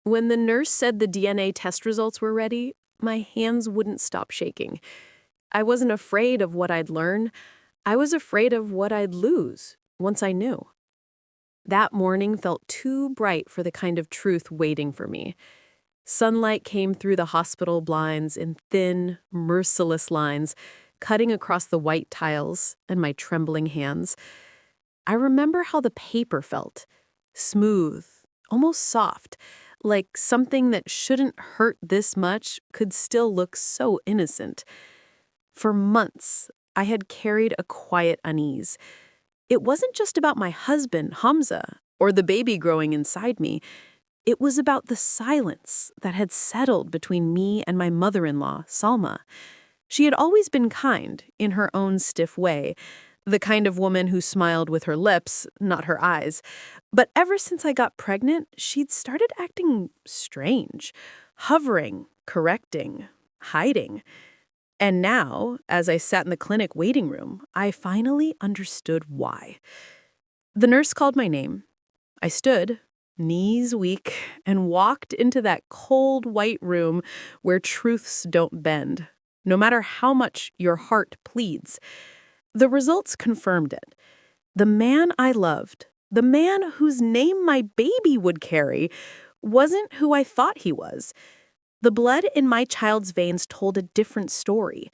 When the nurse said the DNA test results were ready, my hands wouldn't stop shaking. I wasn't afraid of what I'd learn. I was afraid of what I'd lose once I knew. That morning felt too bright for the kind of truth waiting for me. Sunlight came through the hospital blinds in thin, merciless lines, cutting across the white tiles and my trembling hands. I remember how the paper felt. Smooth, almost soft, like something that shouldn't hurt this much could still look so innocent. For months, I had carried a quiet unease. It wasn't just about my husband, Hamza, or the baby growing inside me. It was about the silence that had settled between me and my mother-in-law, Salma. She had always been kind, in her own stiff way, the kind of woman who smiled with her lips, not her eyes. But ever since I got pregnant, she'd started acting strange, hovering, correcting, hiding. And now, as I sat in the clinic waiting room, I finally understood why. The nurse called my name. I stood, knees weak, and walked into that cold white room where truths don't bend, no matter how much your heart pleads. The results confirmed it. The man I loved, the man whose name my baby would carry, wasn't who I thought he was. The blood in my child's veins told a different story,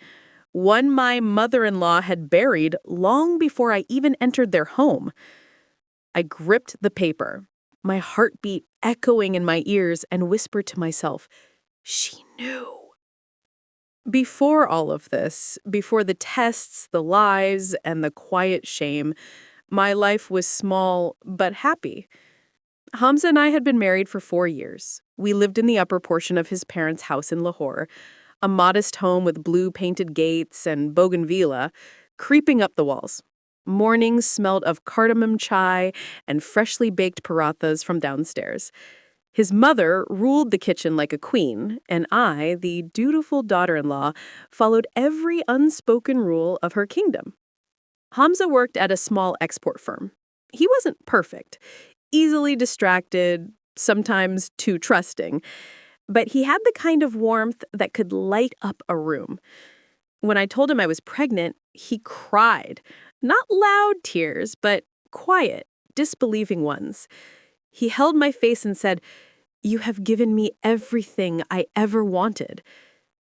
one my mother-in-law had buried long before I even entered their home. I gripped the paper, my heartbeat echoing in my ears, and whispered to myself, "She knew." Before all of this, before the tests, the lies, and the quiet shame, my life was small but happy. Hamza and I had been married for 4 years. We lived in the upper portion of his parents' house in Lahore, a modest home with blue-painted gates and bougainvillea creeping up the walls. Mornings smelled of cardamom chai and freshly baked parathas from downstairs. His mother ruled the kitchen like a queen, and I, the dutiful daughter-in-law, followed every unspoken rule of her kingdom. Hamza worked at a small export firm. He wasn't perfect, easily distracted, sometimes too trusting, but he had the kind of warmth that could light up a room. When I told him I was pregnant, he cried. Not loud tears, but quiet, disbelieving ones. He held my face and said, "You have given me everything I ever wanted."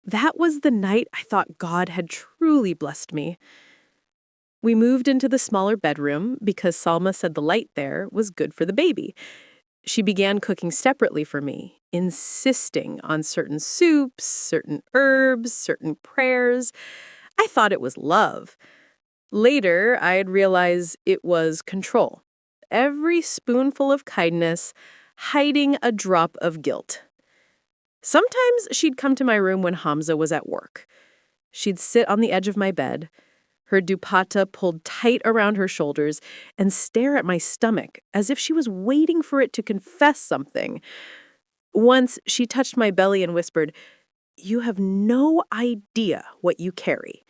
That was the night I thought God had truly blessed me. We moved into the smaller bedroom because Salma said the light there was good for the baby. She began cooking separately for me, insisting on certain soups, certain herbs, certain prayers. I thought it was love. Later, I'd realize it was control. Every spoonful of kindness, hiding a drop of guilt. Sometimes she'd come to my room when Hamza was at work. She'd sit on the edge of my bed, her dupatta pulled tight around her shoulders, and stare at my stomach as if she was waiting for it to confess something. Once, she touched my belly and whispered, "You have no idea what you carry."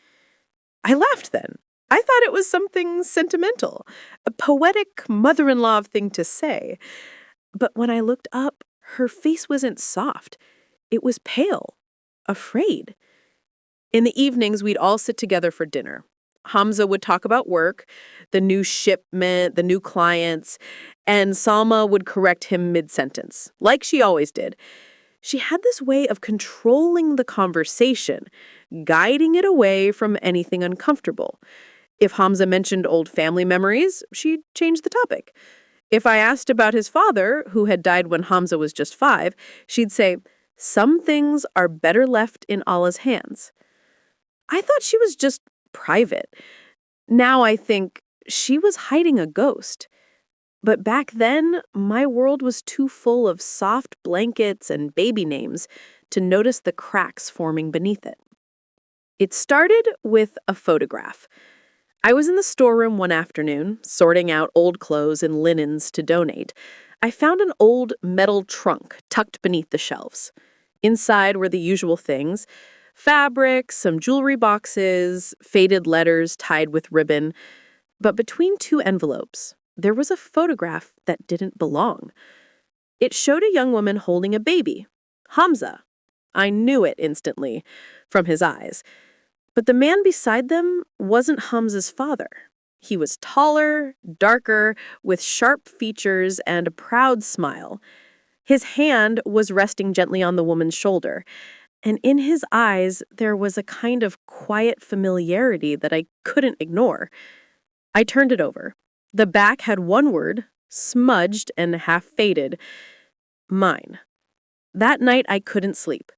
I laughed then. I thought it was something sentimental, a poetic mother-in-law thing to say. But when I looked up, her face wasn't soft. It was pale, afraid. In the evenings, we'd all sit together for dinner. Hamza would talk about work, the new shipment, the new clients, and Salma would correct him mid-sentence, like she always did. She had this way of controlling the conversation, guiding it away from anything uncomfortable. If Hamza mentioned old family memories, she'd change the topic. If I asked about his father, who had died when Hamza was just 5, she'd say, "Some things are better left in Allah's hands." I thought she was just private. Now I think she was hiding a ghost. But back then, my world was too full of soft blankets and baby names to notice the cracks forming beneath it. It started with a photograph. I was in the storeroom one afternoon, sorting out old clothes and linens to donate. I found an old metal trunk tucked beneath the shelves. Inside were the usual things: fabric, some jewelry boxes, faded letters tied with ribbon. But between 2 envelopes, there was a photograph that didn't belong. It showed a young woman holding a baby, Hamza. I knew it instantly from his eyes. But the man beside them wasn't Hamza's father. He was taller, darker, with sharp features and a proud smile. His hand was resting gently on the woman's shoulder, and in his eyes there was a kind of quiet familiarity that I couldn't ignore. I turned it over. The back had one word, smudged and half faded. Mine. That night I couldn't sleep.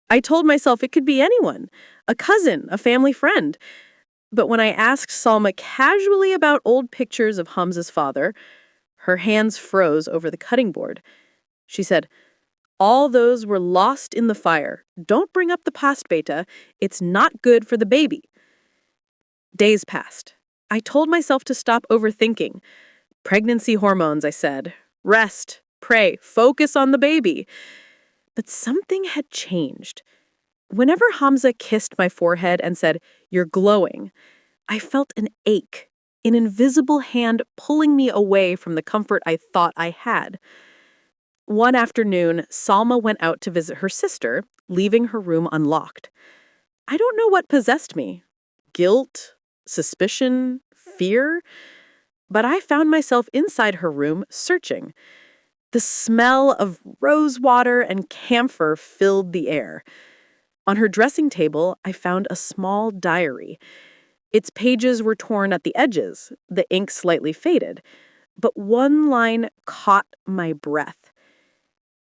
I told myself it could be anyone, a cousin, a family friend. But when I asked Salma casually about old pictures of Hamza's father, her hands froze over the cutting board. She said, "All those were lost in the fire. Don't bring up the past, Beta. It's not good for the baby." Days passed. I told myself to stop overthinking. Pregnancy hormones, I said. Rest, pray, focus on the baby. But something had changed. Whenever Hamza kissed my forehead and said, "You're glowing," I felt an ache, an invisible hand pulling me away from the comfort I thought I had. One afternoon, Salma went out to visit her sister, leaving her room unlocked. I don't know what possessed me. Guilt, suspicion, fear? But I found myself inside her room, searching. The smell of rose water and camphor filled the air. On her dressing table, I found a small diary. Its pages were torn at the edges, the ink slightly faded, but one line caught my breath.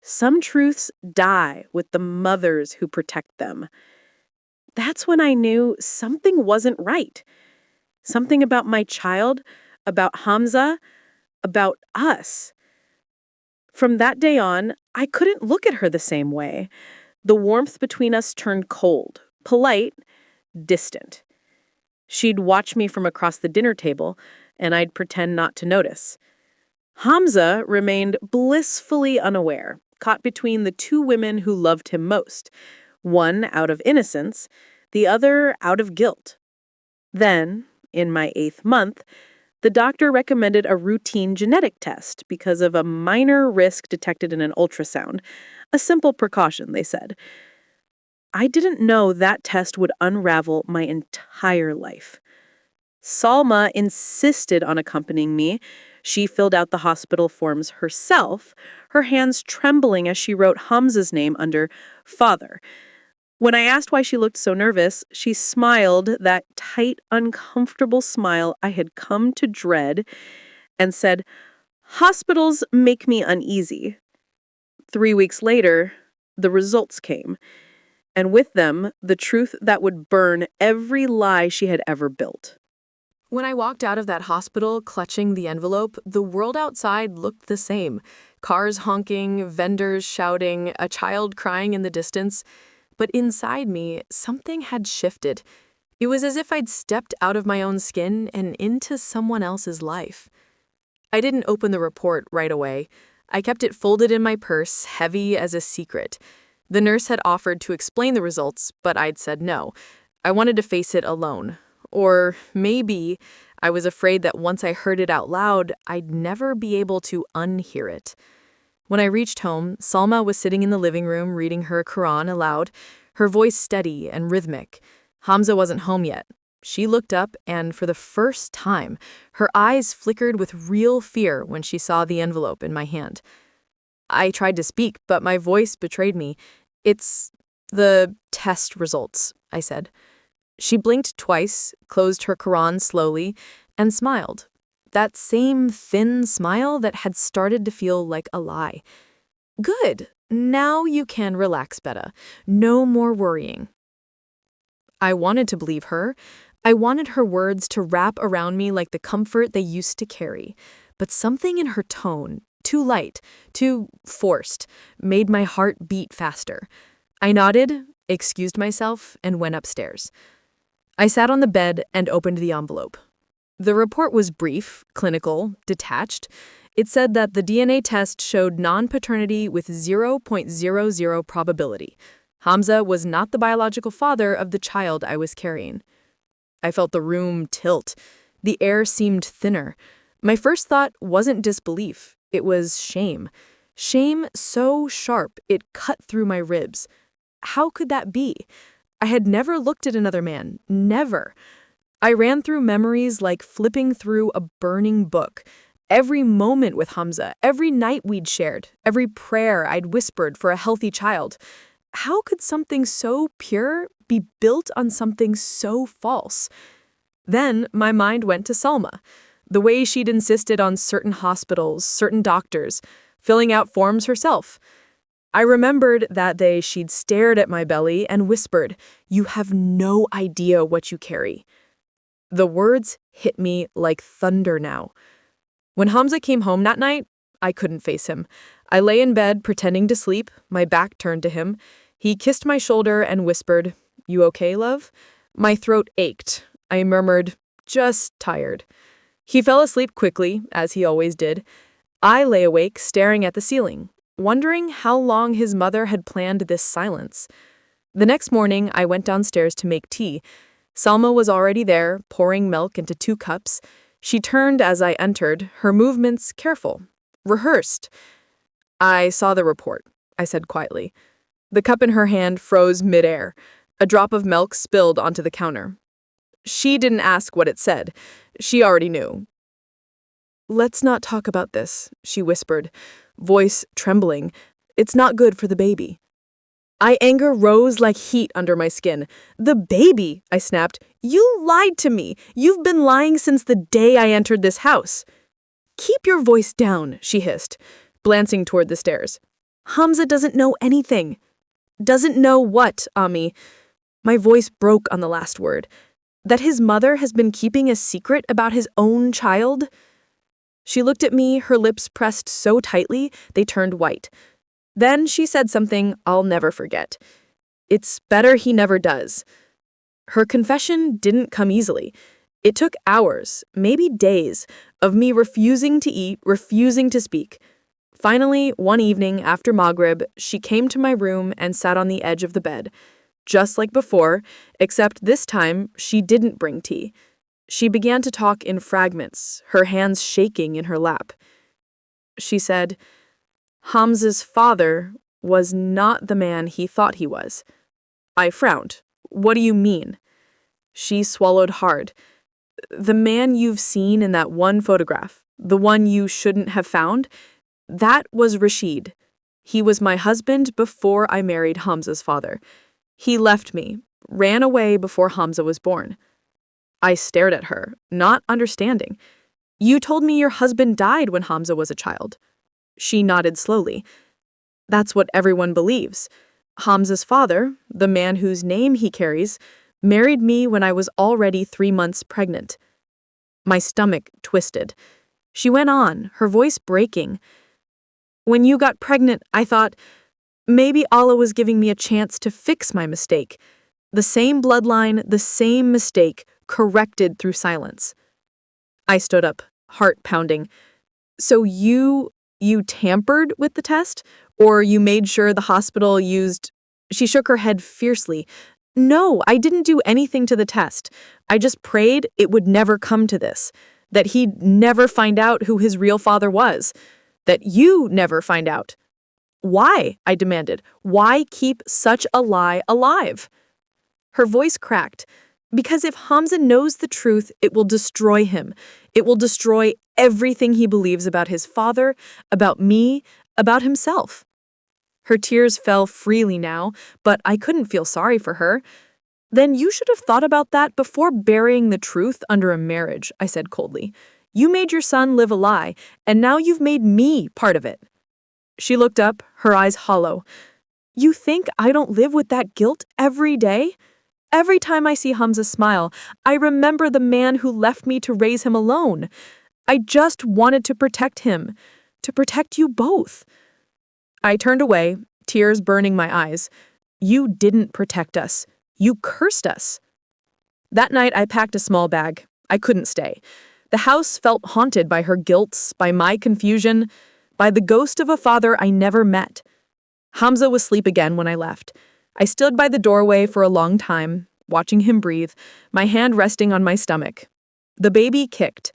"Some truths die with the mothers who protect them." That's when I knew something wasn't right. Something about my child, about Hamza, about us. From that day on, I couldn't look at her the same way. The warmth between us turned cold, polite, distant. She'd watch me from across the dinner table, and I'd pretend not to notice. Hamza remained blissfully unaware, caught between the two women who loved him most, one out of innocence, the other out of guilt. Then, in my 8th month, the doctor recommended a routine genetic test because of a minor risk detected in an ultrasound. A simple precaution, they said. I didn't know that test would unravel my entire life. Salma insisted on accompanying me. She filled out the hospital forms herself, her hands trembling as she wrote Hamza's name under father. When I asked why she looked so nervous, she smiled, that tight, uncomfortable smile I had come to dread, and said, "Hospitals make me uneasy." 3 weeks later, the results came, and with them, the truth that would burn every lie she had ever built. When I walked out of that hospital clutching the envelope, the world outside looked the same. Cars honking, vendors shouting, a child crying in the distance. But inside me, something had shifted. It was as if I'd stepped out of my own skin and into someone else's life. I didn't open the report right away. I kept it folded in my purse, heavy as a secret. The nurse had offered to explain the results, but I'd said no. I wanted to face it alone. Or maybe I was afraid that once I heard it out loud, I'd never be able to unhear it. When I reached home, Salma was sitting in the living room reading her Quran aloud, her voice steady and rhythmic. Hamza wasn't home yet. She looked up, and for the first time, her eyes flickered with real fear when she saw the envelope in my hand. I tried to speak, but my voice betrayed me. "It's the test results," I said. She blinked twice, closed her Quran slowly, and smiled. That same thin smile that had started to feel like a lie. "Good. Now you can relax, Betta. No more worrying." I wanted to believe her. I wanted her words to wrap around me like the comfort they used to carry. But something in her tone, too light, too forced, made my heart beat faster. I nodded, excused myself, and went upstairs. I sat on the bed and opened the envelope. The report was brief, clinical, detached. It said that the DNA test showed non-paternity with 0.00 probability. Hamza was not the biological father of the child I was carrying. I felt the room tilt. The air seemed thinner. My first thought wasn't disbelief. It was shame. Shame so sharp it cut through my ribs. How could that be? I had never looked at another man, never. I ran through memories like flipping through a burning book. Every moment with Hamza, every night we'd shared, every prayer I'd whispered for a healthy child. How could something so pure be built on something so false? Then my mind went to Salma, the way she'd insisted on certain hospitals, certain doctors, filling out forms herself. I remembered that day she'd stared at my belly and whispered, "You have no idea what you carry." The words hit me like thunder now. When Hamza came home that night, I couldn't face him. I lay in bed pretending to sleep, my back turned to him. He kissed my shoulder and whispered, "You okay, love?" My throat ached. I murmured, "Just tired." He fell asleep quickly, as he always did. I lay awake, staring at the ceiling, wondering how long his mother had planned this silence. The next morning, I went downstairs to make tea. Salma was already there, pouring milk into 2 cups. She turned as I entered, her movements careful, rehearsed. "I saw the report," I said quietly. The cup in her hand froze midair. A drop of milk spilled onto the counter. She didn't ask what it said. She already knew. "Let's not talk about this," she whispered, voice trembling. "It's not good for the baby." Anger rose like heat under my skin. "The baby," I snapped. "You lied to me. You've been lying since the day I entered this house." "Keep your voice down," she hissed, glancing toward the stairs. "Hamza doesn't know anything." "Doesn't know what, Ami?" My voice broke on the last word. "That his mother has been keeping a secret about his own child?" She looked at me, her lips pressed so tightly they turned white. Then she said something I'll never forget. "It's better he never does." Her confession didn't come easily. It took hours, maybe days, of me refusing to eat, refusing to speak. Finally, one evening after Maghrib, she came to my room and sat on the edge of the bed. Just like before, except this time she didn't bring tea. She began to talk in fragments, her hands shaking in her lap. She said, "Hamza's father was not the man he thought he was." I frowned. "What do you mean?" She swallowed hard. "The man you've seen in that one photograph, the one you shouldn't have found, that was Rashid. He was my husband before I married Hamza's father. He left me, ran away before Hamza was born." I stared at her, not understanding. "You told me your husband died when Hamza was a child." She nodded slowly. "That's what everyone believes. Hamza's father, the man whose name he carries, married me when I was already 3 months pregnant." My stomach twisted. She went on, her voice breaking. "When you got pregnant, I thought, maybe Allah was giving me a chance to fix my mistake. The same bloodline, the same mistake, corrected through silence." I stood up, heart pounding. "So you tampered with the test? Or you made sure the hospital used—" She shook her head fiercely. "No, I didn't do anything to the test. I just prayed it would never come to this. That he'd never find out who his real father was. That you never find out." "Why?" I demanded. "Why keep such a lie alive?" Her voice cracked. "Because if Hamza knows the truth, it will destroy him. It will destroy everything he believes about his father, about me, about himself." Her tears fell freely now, but I couldn't feel sorry for her. "Then you should have thought about that before burying the truth under a marriage," I said coldly. "You made your son live a lie, and now you've made me part of it." She looked up, her eyes hollow. "You think I don't live with that guilt every day? Every time I see Hamza smile, I remember the man who left me to raise him alone. I just wanted to protect him, to protect you both." I turned away, tears burning my eyes. "You didn't protect us. You cursed us." That night, I packed a small bag. I couldn't stay. The house felt haunted by her guilt, by my confusion, by the ghost of a father I never met. Hamza was asleep again when I left. I stood by the doorway for a long time, watching him breathe, my hand resting on my stomach. The baby kicked,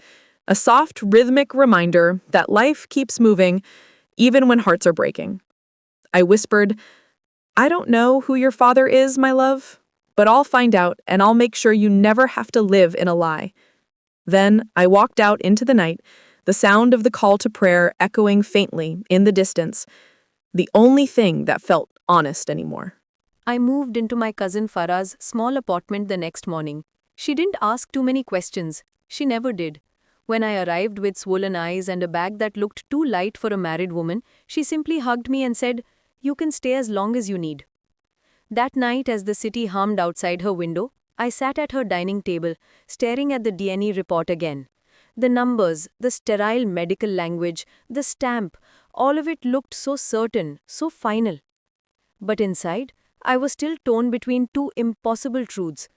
a soft, rhythmic reminder that life keeps moving, even when hearts are breaking. I whispered, I don't know who your father is, my love, but I'll find out and I'll make sure you never have to live in a lie. Then I walked out into the night, the sound of the call to prayer echoing faintly in the distance, the only thing that felt honest anymore. I moved into my cousin Farah's small apartment the next morning. She didn't ask too many questions. She never did. When I arrived with swollen eyes and a bag that looked too light for a married woman, she simply hugged me and said, "You can stay as long as you need." That night, as the city hummed outside her window, I sat at her dining table, staring at the DNA report again. The numbers, the sterile medical language, the stamp, all of it looked so certain, so final. But inside, I was still torn between two impossible truths.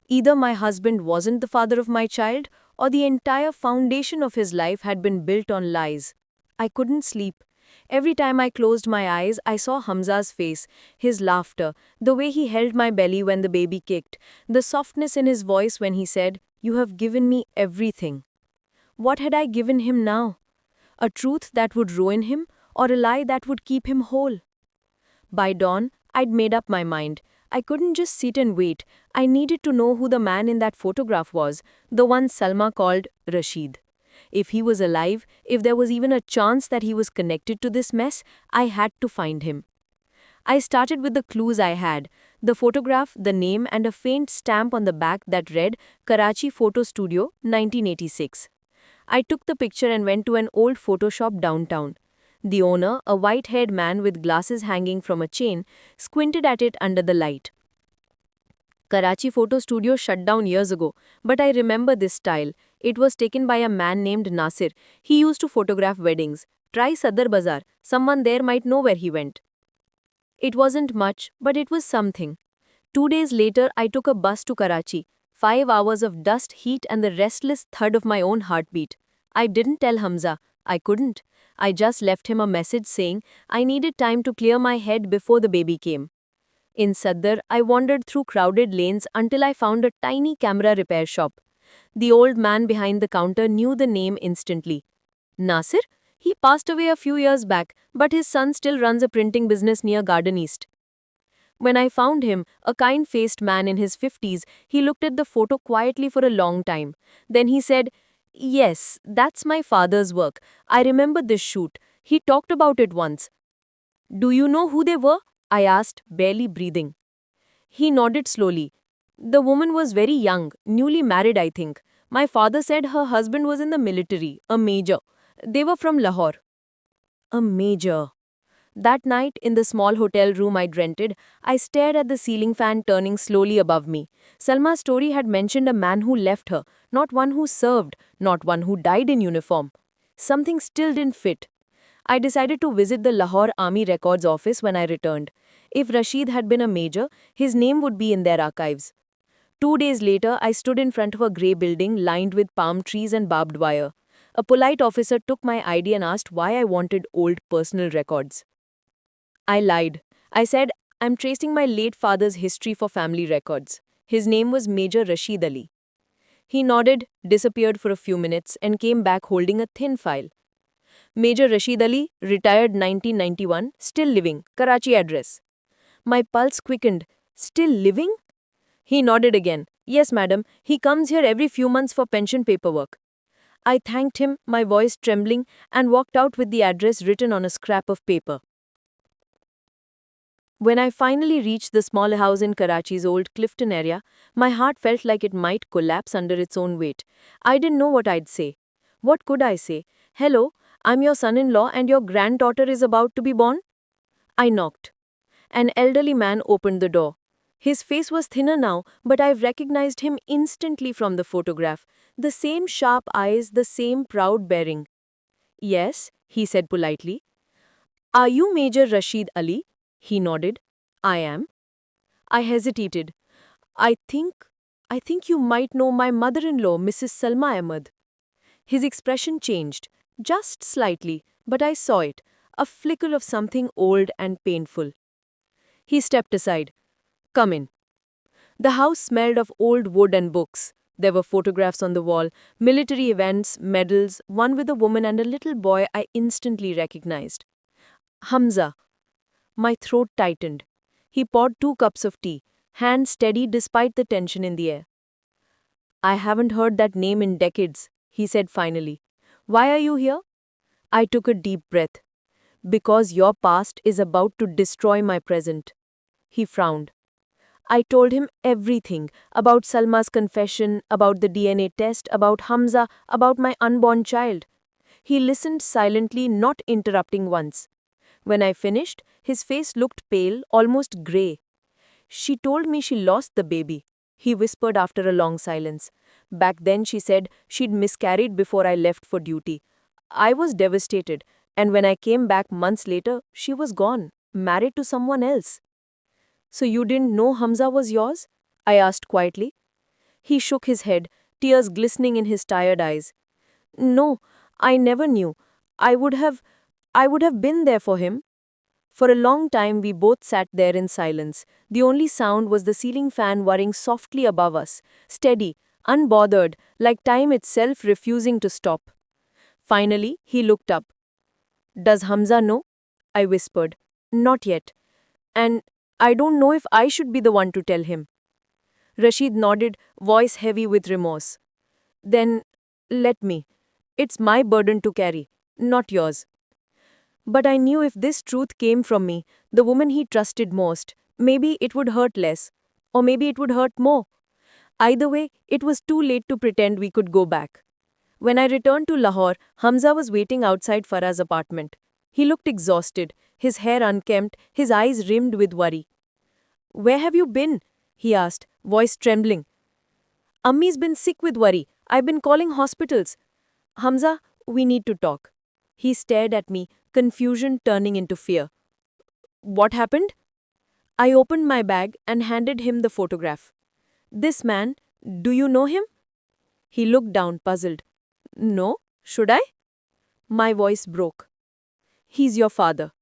Either my husband wasn't the father of my child, or the entire foundation of his life had been built on lies. I couldn't sleep. Every time I closed my eyes, I saw Hamza's face, his laughter, the way he held my belly when the baby kicked, the softness in his voice when he said, "You have given me everything." What had I given him now? A truth that would ruin him, or a lie that would keep him whole? By dawn, I'd made up my mind. I couldn't just sit and wait. I needed to know who the man in that photograph was, the one Salma called Rashid. If he was alive, if there was even a chance that he was connected to this mess, I had to find him. I started with the clues I had: the photograph, the name, and a faint stamp on the back that read Karachi Photo Studio, 1986. I took the picture and went to an old photo shop downtown. The owner, a white-haired man with glasses hanging from a chain, squinted at it under the light. Karachi Photo Studio shut down years ago, but I remember this style. It was taken by a man named Nasir. He used to photograph weddings. Try Sadar Bazaar. Someone there might know where he went. It wasn't much, but it was something. 2 days later, I took a bus to Karachi. 5 hours of dust, heat, and the restless thud of my own heartbeat. I didn't tell Hamza. I couldn't. I just left him a message saying I needed time to clear my head before the baby came. In Sadar, I wandered through crowded lanes until I found a tiny camera repair shop. The old man behind the counter knew the name instantly. Nasir? He passed away a few years back, but his son still runs a printing business near Garden East. When I found him, a kind-faced man in his 50s, he looked at the photo quietly for a long time. Then he said, "Yes, that's my father's work. I remember this shoot. He talked about it once." "Do you know who they were?" I asked, barely breathing. He nodded slowly. "The woman was very young, newly married, I think. My father said her husband was in the military, a major. They were from Lahore." A major. That night, in the small hotel room I'd rented, I stared at the ceiling fan turning slowly above me. Salma's story had mentioned a man who left her, not one who served, not one who died in uniform. Something still didn't fit. I decided to visit the Lahore Army Records office when I returned. If Rashid had been a major, his name would be in their archives. 2 days later, I stood in front of a grey building lined with palm trees and barbed wire. A polite officer took my ID and asked why I wanted old personal records. I lied. I said, "I'm tracing my late father's history for family records." His name was Major Rashid Ali. He nodded, disappeared for a few minutes, and came back holding a thin file. "Major Rashid Ali, retired 1991, still living, Karachi address." My pulse quickened. "Still living?" He nodded again. "Yes, madam. He comes here every few months for pension paperwork." I thanked him, my voice trembling, and walked out with the address written on a scrap of paper. When I finally reached the small house in Karachi's old Clifton area, my heart felt like it might collapse under its own weight. I didn't know what I'd say. What could I say? "Hello, I'm your son-in-law and your granddaughter is about to be born?" I knocked. An elderly man opened the door. His face was thinner now, but I recognized him instantly from the photograph. The same sharp eyes, the same proud bearing. "Yes," he said politely. "Are you Major Rashid Ali?" He nodded. "I am." I hesitated. I think you might know my mother-in-law, Mrs. Salma Ahmed." His expression changed, just slightly, but I saw it, a flicker of something old and painful. He stepped aside. "Come in." The house smelled of old wood and books. There were photographs on the wall, military events, medals, one with a woman and a little boy I instantly recognized. Hamza. My throat tightened. He poured 2 cups of tea, hand steady despite the tension in the air. I haven't heard that name in decades, he said finally. Why are you here? I took a deep breath. Because your past is about to destroy my present. He frowned. I told him everything about Salma's confession, about the DNA test, about Hamza, about my unborn child. He listened silently, not interrupting once. When I finished, his face looked pale, almost grey. She told me she lost the baby, he whispered after a long silence. Back then, she said she'd miscarried before I left for duty. I was devastated, and when I came back months later, she was gone, married to someone else. So you didn't know Hamza was yours? I asked quietly. He shook his head, tears glistening in his tired eyes. No, I never knew. I would have I would have been there for him. For a long time we both sat there in silence. The only sound was the ceiling fan whirring softly above us, steady, unbothered, like time itself refusing to stop. Finally, he looked up. Does Hamza know? I whispered. Not yet. And I don't know if I should be the one to tell him. Rashid nodded, voice heavy with remorse. Then let me. It's my burden to carry, not yours. But I knew if this truth came from me, the woman he trusted most, maybe it would hurt less. Or maybe it would hurt more. Either way, it was too late to pretend we could go back. When I returned to Lahore, Hamza was waiting outside Farah's apartment. He looked exhausted, his hair unkempt, his eyes rimmed with worry. Where have you been? He asked, voice trembling. Ammi's been sick with worry. I've been calling hospitals. Hamza, we need to talk. He stared at me, confusion turning into fear. What happened? I opened my bag and handed him the photograph. This man, do you know him? He looked down, puzzled. No, should I? My voice broke. He's your father.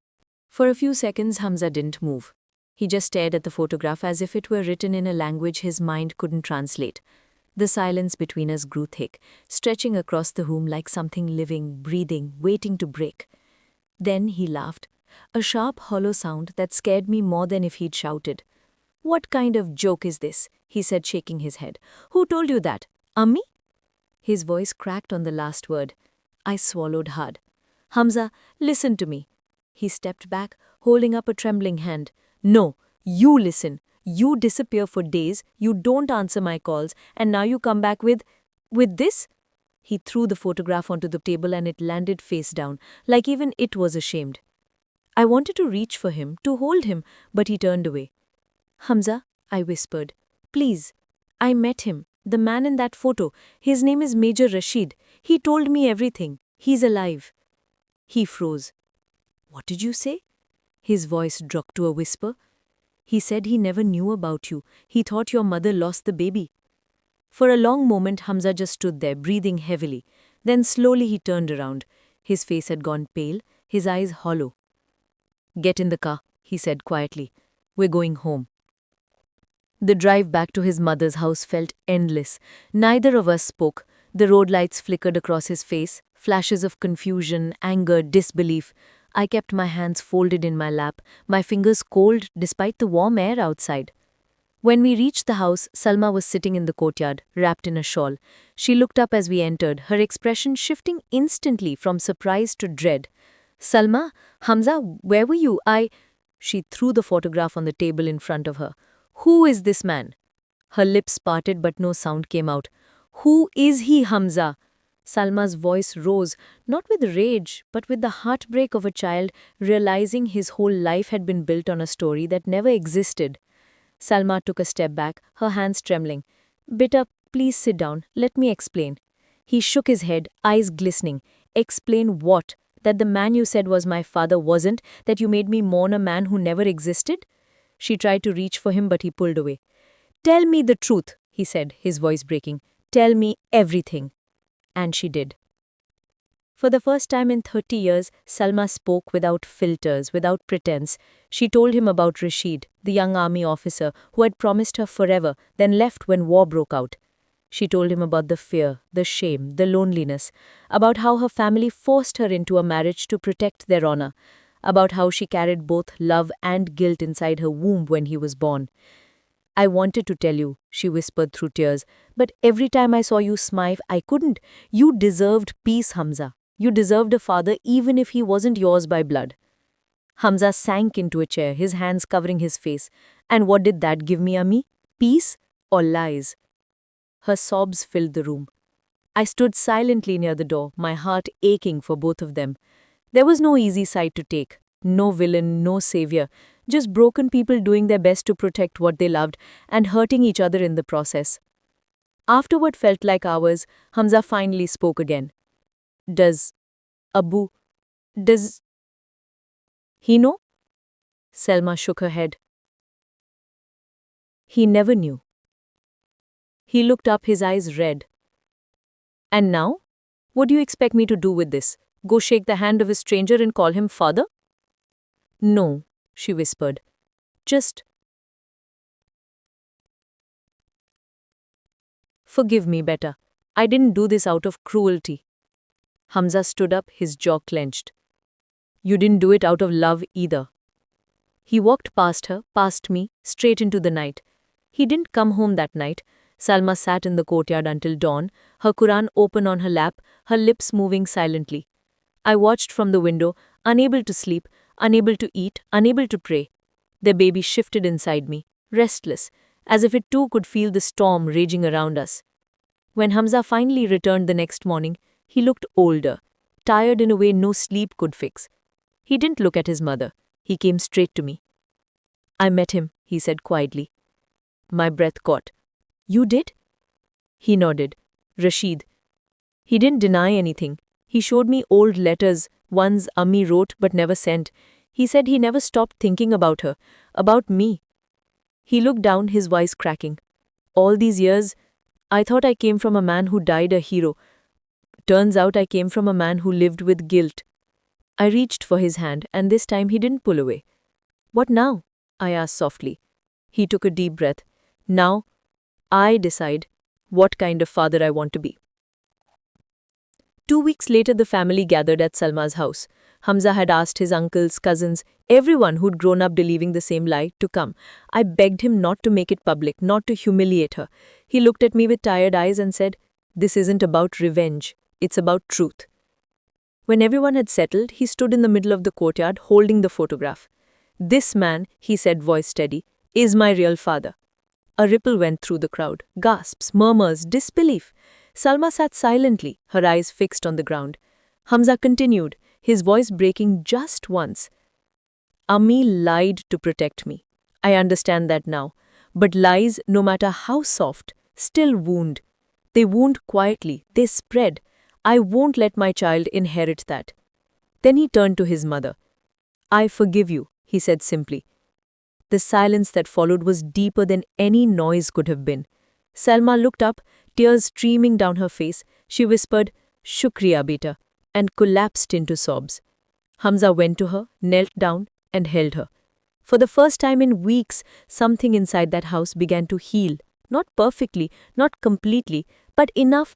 For a few seconds, Hamza didn't move. He just stared at the photograph as if it were written in a language his mind couldn't translate. The silence between us grew thick, stretching across the room like something living, breathing, waiting to break. Then he laughed, a sharp, hollow sound that scared me more than if he'd shouted. What kind of joke is this? He said, shaking his head. Who told you that? Ammi? His voice cracked on the last word. I swallowed hard. Hamza, listen to me. He stepped back, holding up a trembling hand. No, you listen. You disappear for days, you don't answer my calls, and now you come back with this? He threw the photograph onto the table and it landed face down, like even it was ashamed. I wanted to reach for him, to hold him, but he turned away. Hamza, I whispered. Please. I met him, the man in that photo. His name is Major Rashid. He told me everything. He's alive. He froze. What did you say? His voice dropped to a whisper. He said he never knew about you. He thought your mother lost the baby. For a long moment, Hamza just stood there, breathing heavily. Then slowly he turned around. His face had gone pale, his eyes hollow. Get in the car, he said quietly. We're going home. The drive back to his mother's house felt endless. Neither of us spoke. The road lights flickered across his face, flashes of confusion, anger, disbelief. I kept my hands folded in my lap, my fingers cold despite the warm air outside. When we reached the house, Salma was sitting in the courtyard, wrapped in a shawl. She looked up as we entered, her expression shifting instantly from surprise to dread. Salma, Hamza, where were you? She threw the photograph on the table in front of her. Who is this man? Her lips parted but no sound came out. Who is he, Hamza? Salma's voice rose, not with rage, but with the heartbreak of a child realizing his whole life had been built on a story that never existed. Salma took a step back, her hands trembling. Beta, please sit down. Let me explain. He shook his head, eyes glistening. Explain what? That the man you said was my father wasn't? That you made me mourn a man who never existed? She tried to reach for him, but he pulled away. Tell me the truth, he said, his voice breaking. Tell me everything. And she did. For the first time in 30 years, Salma spoke without filters, without pretense. She told him about Rashid, the young army officer who had promised her forever, then left when war broke out. She told him about the fear, the shame, the loneliness, about how her family forced her into a marriage to protect their honor, about how she carried both love and guilt inside her womb when he was born. I wanted to tell you, she whispered through tears, but every time I saw you smile, I couldn't. You deserved peace, Hamza. You deserved a father even if he wasn't yours by blood. Hamza sank into a chair, his hands covering his face. And what did that give me, Ami? Peace or lies? Her sobs filled the room. I stood silently near the door, my heart aching for both of them. There was no easy side to take. No villain, no savior. Just broken people doing their best to protect what they loved and hurting each other in the process. After what felt like hours, Hamza finally spoke again. Does Abu, does he know? Selma shook her head. He never knew. He looked up, his eyes red. And now? What do you expect me to do with this? Go shake the hand of a stranger and call him father? No, she whispered. Just forgive me better. I didn't do this out of cruelty. Hamza stood up, his jaw clenched. You didn't do it out of love either. He walked past her, past me, straight into the night. He didn't come home that night. Salma sat in the courtyard until dawn, her Quran open on her lap, her lips moving silently. I watched from the window, unable to sleep, unable to eat, unable to pray. The baby shifted inside me, restless, as if it too could feel the storm raging around us. When Hamza finally returned the next morning, he looked older, tired in a way no sleep could fix. He didn't look at his mother. He came straight to me. I met him, he said quietly. My breath caught. You did? He nodded. Rashid. He didn't deny anything. He showed me old letters, ones Ammi wrote but never sent. He said he never stopped thinking about her, about me. He looked down, his voice cracking. All these years, I thought I came from a man who died a hero. Turns out I came from a man who lived with guilt. I reached for his hand, and this time he didn't pull away. What now? I asked softly. He took a deep breath. Now, I decide what kind of father I want to be. 2 weeks later, the family gathered at Salma's house. Hamza had asked his uncles, cousins, everyone who'd grown up believing the same lie to come. I begged him not to make it public, not to humiliate her. He looked at me with tired eyes and said, This isn't about revenge, it's about truth. When everyone had settled, he stood in the middle of the courtyard holding the photograph. This man, he said, voice steady, is my real father. A ripple went through the crowd. Gasps, murmurs, disbelief. Salma sat silently, her eyes fixed on the ground. Hamza continued, his voice breaking just once. Ami lied to protect me. I understand that now. But lies, no matter how soft, still wound. They wound quietly, they spread. I won't let my child inherit that. Then he turned to his mother. I forgive you, he said simply. The silence that followed was deeper than any noise could have been. Salma looked up, tears streaming down her face. She whispered, Shukriya, beta, and collapsed into sobs. Hamza went to her, knelt down, and held her. For the first time in weeks, something inside that house began to heal. Not perfectly, not completely, but enough.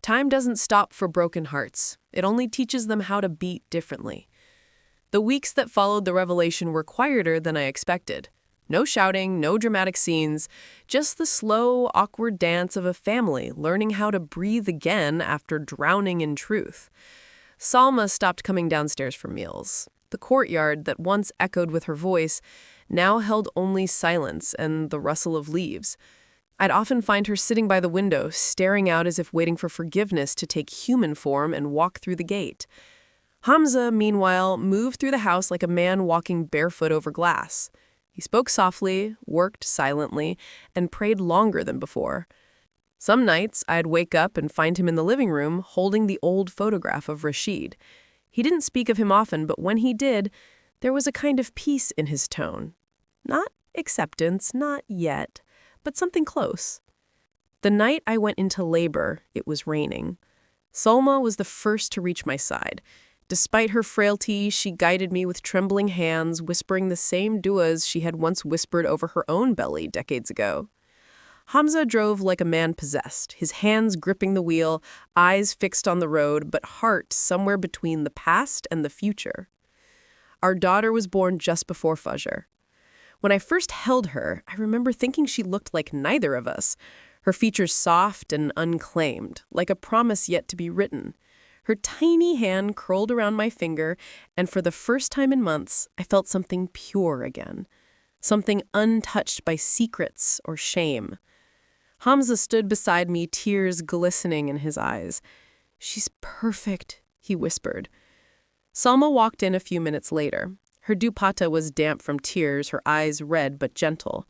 Time doesn't stop for broken hearts. It only teaches them how to beat differently. The weeks that followed the revelation were quieter than I expected. No shouting, no dramatic scenes, just the slow, awkward dance of a family learning how to breathe again after drowning in truth. Salma stopped coming downstairs for meals. The courtyard that once echoed with her voice now held only silence and the rustle of leaves. I'd often find her sitting by the window, staring out as if waiting for forgiveness to take human form and walk through the gate. Hamza, meanwhile, moved through the house like a man walking barefoot over glass. He spoke softly, worked silently, and prayed longer than before. Some nights, I'd wake up and find him in the living room holding the old photograph of Rashid. He didn't speak of him often, but when he did, there was a kind of peace in his tone. Not acceptance, not yet, but something close. The night I went into labor, it was raining. Salma was the first to reach my side. Despite her frailty, she guided me with trembling hands, whispering the same duas she had once whispered over her own belly decades ago. Hamza drove like a man possessed, his hands gripping the wheel, eyes fixed on the road, but heart somewhere between the past and the future. Our daughter was born just before Fajr. When I first held her, I remember thinking she looked like neither of us. Her features soft and unclaimed, like a promise yet to be written. Her tiny hand curled around my finger, and for the first time in months, I felt something pure again. Something untouched by secrets or shame. Hamza stood beside me, tears glistening in his eyes. "She's perfect," he whispered. Salma walked in a few minutes later. Her dupatta was damp from tears, her eyes red but gentle.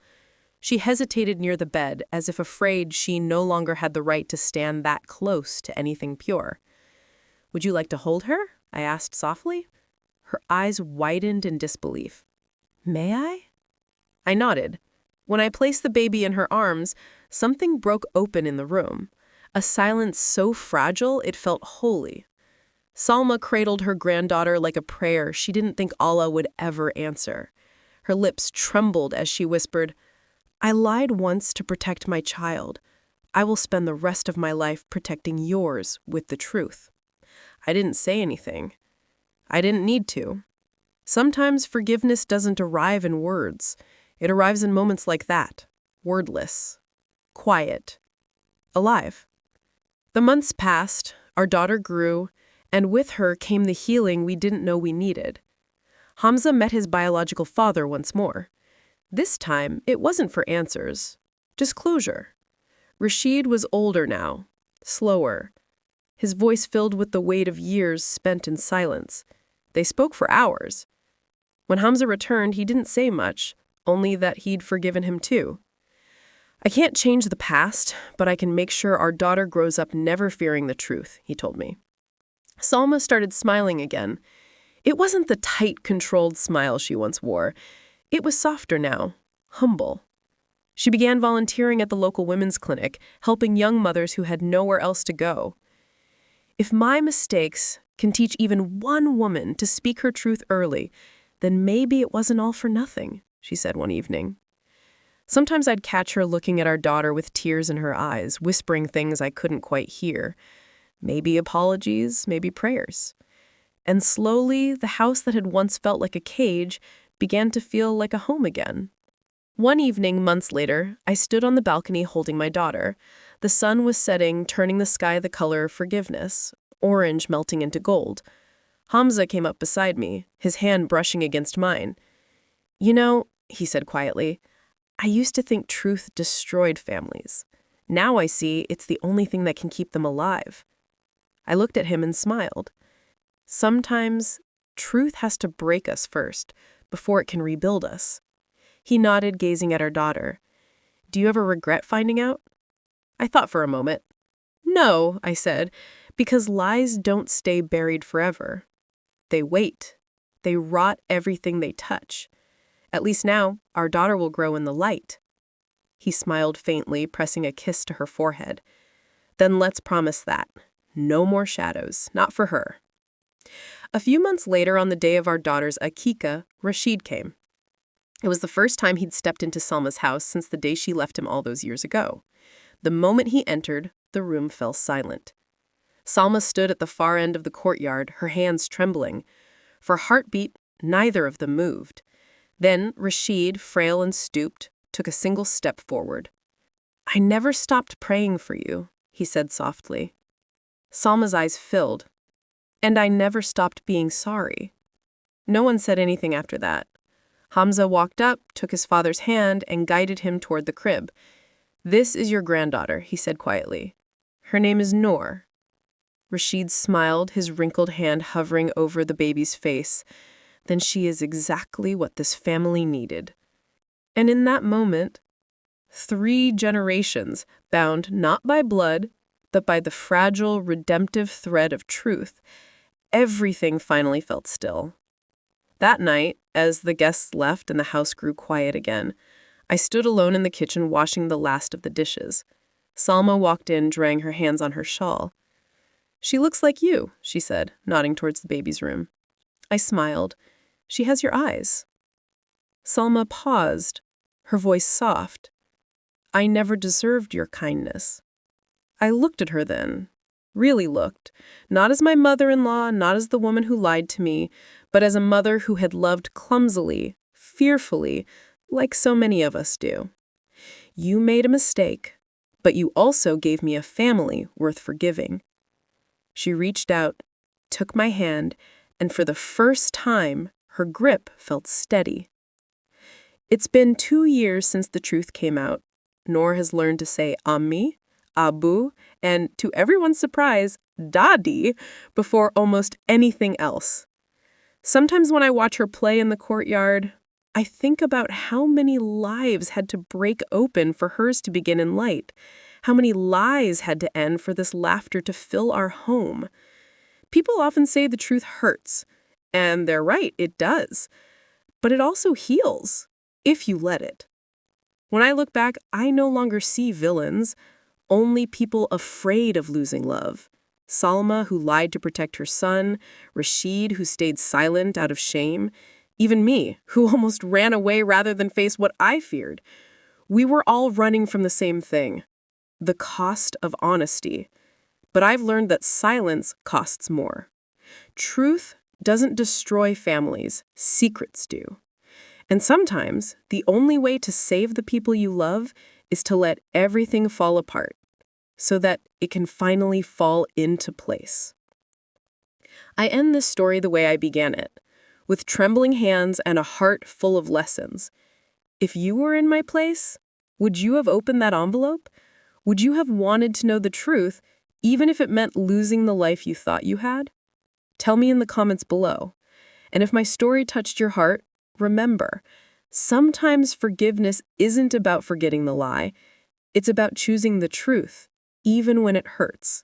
She hesitated near the bed, as if afraid she no longer had the right to stand that close to anything pure. "Would you like to hold her?" I asked softly. Her eyes widened in disbelief. "May I?" I nodded. When I placed the baby in her arms, something broke open in the room. A silence so fragile it felt holy. Salma cradled her granddaughter like a prayer she didn't think Allah would ever answer. Her lips trembled as she whispered, "I lied once to protect my child. I will spend the rest of my life protecting yours with the truth." I didn't say anything. I didn't need to. Sometimes forgiveness doesn't arrive in words. It arrives in moments like that, wordless, quiet, alive. The months passed, our daughter grew, and with her came the healing we didn't know we needed. Hamza met his biological father once more. This time, it wasn't for answers, just closure. Rashid was older now, slower, his voice filled with the weight of years spent in silence. They spoke for hours. When Hamza returned, he didn't say much, only that he'd forgiven him too. "I can't change the past, but I can make sure our daughter grows up never fearing the truth," he told me. Salma started smiling again. It wasn't the tight, controlled smile she once wore. It was softer now, humble. She began volunteering at the local women's clinic, helping young mothers who had nowhere else to go. "If my mistakes can teach even one woman to speak her truth early, then maybe it wasn't all for nothing," she said one evening. Sometimes I'd catch her looking at our daughter with tears in her eyes, whispering things I couldn't quite hear. Maybe apologies, maybe prayers. And slowly, the house that had once felt like a cage began to feel like a home again. One evening, months later, I stood on the balcony holding my daughter. The sun was setting, turning the sky the color of forgiveness, orange melting into gold. Hamza came up beside me, his hand brushing against mine. "You know," he said quietly, "I used to think truth destroyed families. Now I see it's the only thing that can keep them alive." I looked at him and smiled. Sometimes, truth has to break us first, before it can rebuild us. He nodded, gazing at our daughter. "Do you ever regret finding out?" I thought for a moment. "No," I said, "because lies don't stay buried forever. They wait. They rot everything they touch. At least now, our daughter will grow in the light." He smiled faintly, pressing a kiss to her forehead. "Then let's promise that. No more shadows, not for her." A few months later, on the day of our daughter's akika, Rashid came. It was the first time he'd stepped into Salma's house since the day she left him all those years ago. The moment he entered, the room fell silent. Salma stood at the far end of the courtyard, her hands trembling. For a heartbeat, neither of them moved. Then Rashid, frail and stooped, took a single step forward. "I never stopped praying for you," he said softly. Salma's eyes filled. "And I never stopped being sorry." No one said anything after that. Hamza walked up, took his father's hand, and guided him toward the crib. "This is your granddaughter," he said quietly. "Her name is Noor." Rashid smiled, his wrinkled hand hovering over the baby's face. "Then she is exactly what this family needed." And in that moment, 3 generations, bound not by blood, but by the fragile, redemptive thread of truth, everything finally felt still. That night, as the guests left and the house grew quiet again, I stood alone in the kitchen washing the last of the dishes. Salma walked in, drying her hands on her shawl. "She looks like you," she said, nodding towards the baby's room. I smiled. "She has your eyes." Salma paused, her voice soft. "I never deserved your kindness." I looked at her then, really looked, not as my mother-in-law, not as the woman who lied to me, but as a mother who had loved clumsily, fearfully, like so many of us do. You made a mistake, but you also gave me a family worth forgiving. She reached out, took my hand, and for the first time, her grip felt steady. It's been 2 years since the truth came out. Noor has learned to say Ammi, Abu, and to everyone's surprise, Dadi, before almost anything else. Sometimes when I watch her play in the courtyard, I think about how many lives had to break open for hers to begin in light, how many lies had to end for this laughter to fill our home. People often say the truth hurts, and they're right, it does. But it also heals, if you let it. When I look back, I no longer see villains, only people afraid of losing love. Salma, who lied to protect her son, Rashid, who stayed silent out of shame, even me, who almost ran away rather than face what I feared. We were all running from the same thing, the cost of honesty. But I've learned that silence costs more. Truth doesn't destroy families, secrets do. And sometimes, the only way to save the people you love is to let everything fall apart, so that it can finally fall into place. I end this story the way I began it, with trembling hands and a heart full of lessons. If you were in my place, would you have opened that envelope? Would you have wanted to know the truth, even if it meant losing the life you thought you had? Tell me in the comments below. And if my story touched your heart, remember, sometimes forgiveness isn't about forgetting the lie. It's about choosing the truth, even when it hurts.